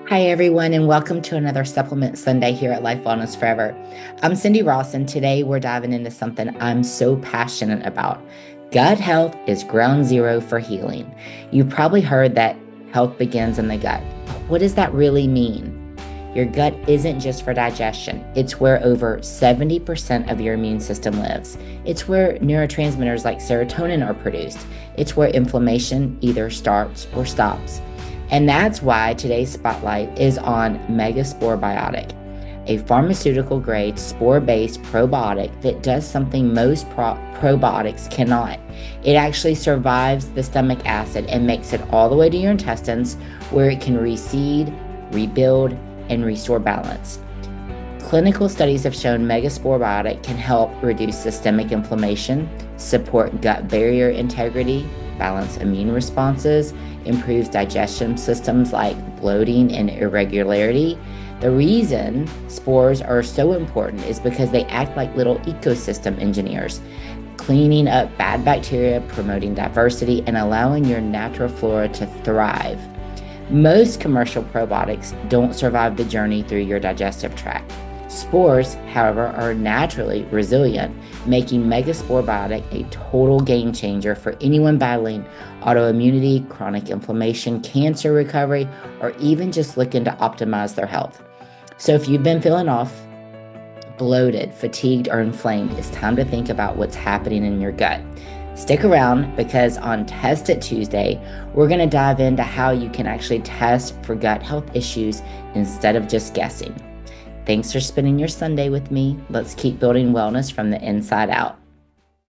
Hi, everyone, and welcome to another Supplement Sunday here at Life Wellness Forever. I'm Cindy Ross, and today we're diving into something I'm so passionate about. Gut health is ground zero for healing. You've probably heard that health begins in the gut. What does that really mean? Your gut isn't just for digestion. It's where over 70% of your immune system lives. It's where neurotransmitters like serotonin are produced. It's where inflammation either starts or stops. And that's why today's spotlight is on MegaSporeBiotic, a pharmaceutical-grade spore-based probiotic that does something most probiotics cannot. It actually survives the stomach acid and makes it all the way to your intestines, where it can reseed, rebuild, and restore balance. Clinical studies have shown MegaSporeBiotic can help reduce systemic inflammation, support gut barrier integrity, balance immune responses, improves digestion systems like bloating and irregularity. The reason spores are so important is because they act like little ecosystem engineers, cleaning up bad bacteria, promoting diversity, and allowing your natural flora to thrive. Most commercial probiotics don't survive the journey through your digestive tract. Spores, however, are naturally resilient, making MegaSporeBiotic a total game changer for anyone battling autoimmunity, chronic inflammation, cancer recovery, or even just looking to optimize their health. So if you've been feeling off, bloated, fatigued, or inflamed, it's time to think about what's happening in your gut. Stick around because on Test It Tuesday, we're going to dive into how you can actually test for gut health issues instead of just guessing. Thanks for spending your Sunday with me. Let's keep building wellness from the inside out.